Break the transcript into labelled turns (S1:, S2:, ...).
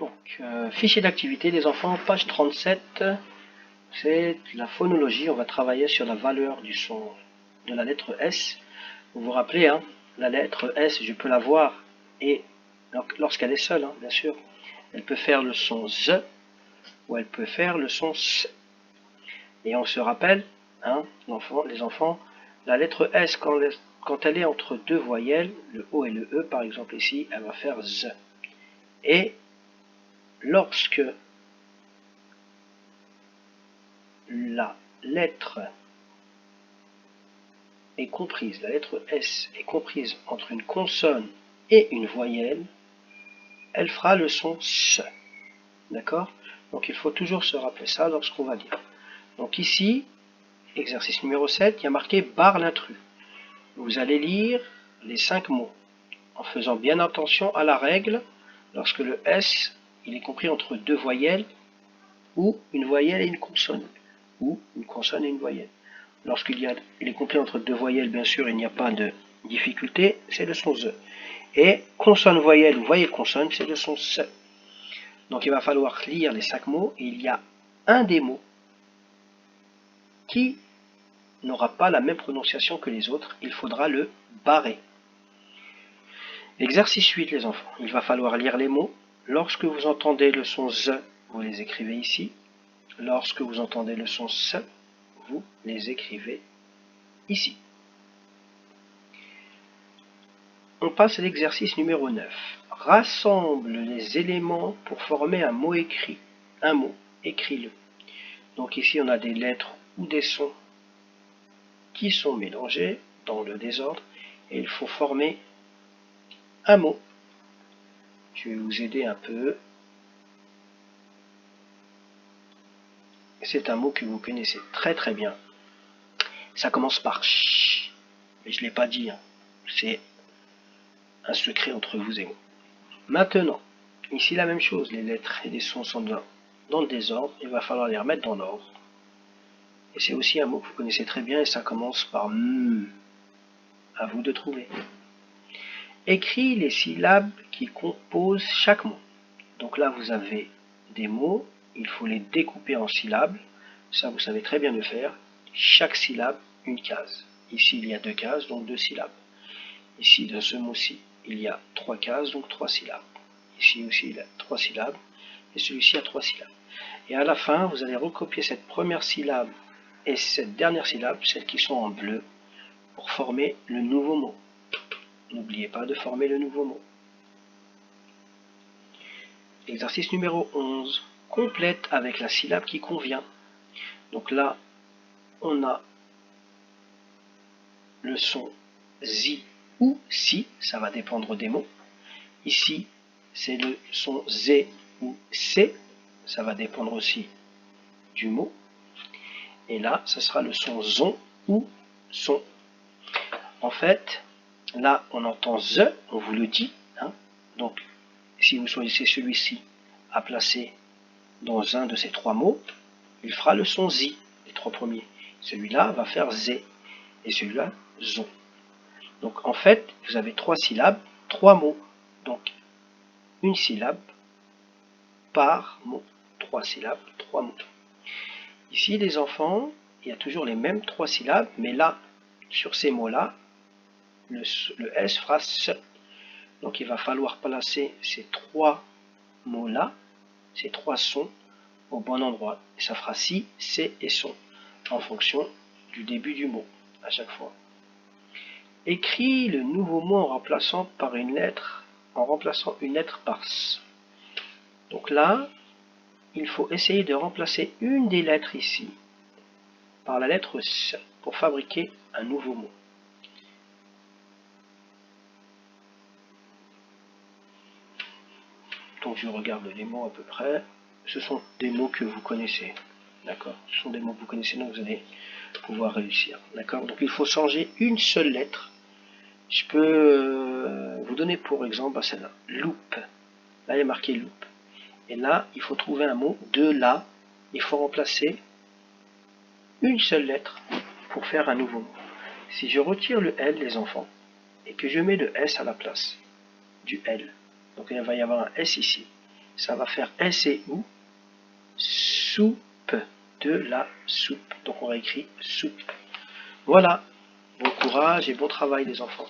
S1: Donc, fichier d'activité des enfants, page 37, c'est la phonologie. On va travailler sur la valeur du son de la lettre S. Vous vous rappelez, hein, la lettre S, je peux la voir, et lorsqu'elle est seule, hein, bien sûr, elle peut faire le son Z, ou elle peut faire le son S. Et on se rappelle, hein, les enfants, la lettre S, quand elle est entre deux voyelles, le O et le E, par exemple ici, elle va faire Z. Et lorsque la lettre est comprise, la lettre S est comprise entre une consonne et une voyelle, elle fera le son S. D'accord? Donc il faut toujours se rappeler ça lorsqu'on va lire. Donc ici, exercice numéro 7, il y a marqué barre l'intrus. Vous allez lire les 5 mots en faisant bien attention à la règle lorsque le S il est compris entre deux voyelles ou une voyelle et une consonne, ou une consonne et une voyelle. Lorsqu'il est compris entre deux voyelles, bien sûr, il n'y a pas de difficulté, c'est le son Z. Et consonne-voyelle ou voyelle-consonne, c'est le son S. Donc il va falloir lire les 5 mots, et il y a un des mots qui n'aura pas la même prononciation que les autres, il faudra le barrer. Exercice 8, les enfants. Il va falloir lire les mots. Lorsque vous entendez le son Z, vous les écrivez ici. Lorsque vous entendez le son S, vous les écrivez ici. On passe à l'exercice numéro 9. Rassemble les éléments pour former un mot écrit. Un mot, écris-le. Donc ici, on a des lettres ou des sons qui sont mélangés dans le désordre et il faut former un mot. Je vais vous aider un peu. C'est un mot que vous connaissez très très bien. Ça commence par ch, mais je ne l'ai pas dit. C'est un secret entre vous et moi. Maintenant, ici la même chose. Les lettres et les sons sont dans le désordre. Il va falloir les remettre dans l'ordre. Et c'est aussi un mot que vous connaissez très bien et ça commence par M. À vous de trouver. Écris les syllabes qui composent chaque mot. Donc là, vous avez des mots. Il faut les découper en syllabes. Ça, vous savez très bien le faire. Chaque syllabe, une case. Ici, il y a 2 cases, donc 2 syllabes. Ici, dans ce mot-ci, il y a 3 cases, donc 3 syllabes. Ici aussi, il y a 3 syllabes. Et celui-ci a 3 syllabes. Et à la fin, vous allez recopier cette première syllabe et cette dernière syllabe, celles qui sont en bleu, pour former le nouveau mot. N'oubliez pas de former le nouveau mot. Exercice numéro 11. Complète avec la syllabe qui convient. Donc là, on a le son zi ou si, ça va dépendre des mots. Ici, c'est le son z ou c, ça va dépendre aussi du mot. Et là, ce sera le son zon ou son. En fait, là, on entend z, on vous le dit. Hein. Donc, si vous choisissez celui-ci à placer dans un de ces 3 mots, il fera le son zi, les 3 premiers. Celui-là va faire z, et celui-là, zon. Donc, en fait, vous avez 3 syllabes, 3 mots. Donc, une syllabe par mot. 3 syllabes, 3 mots. Ici, les enfants, il y a toujours les mêmes 3 syllabes, mais là, sur ces mots-là, le S fera S. Donc, il va falloir placer ces 3 mots-là, ces 3 sons, au bon endroit. Et ça fera si, c'est et son, en fonction du début du mot, à chaque fois. Écris le nouveau mot en remplaçant une lettre par S. Donc là, il faut essayer de remplacer une des lettres ici par la lettre S pour fabriquer un nouveau mot. Donc je regarde les mots à peu près. Ce sont des mots que vous connaissez. D'accord? Ce sont des mots que vous connaissez, donc vous allez pouvoir réussir. D'accord? Donc il faut changer une seule lettre. Je peux vous donner pour exemple celle-là. Loupe. Là, il y a marqué loupe. Et là, il faut trouver un mot. De là, il faut remplacer une seule lettre pour faire un nouveau mot. Si je retire le L, les enfants, et que je mets le S à la place du L, donc il va y avoir un S ici, ça va faire S-E-U, soupe, de la soupe. Donc on va écrire soupe. Voilà, bon courage et bon travail les enfants.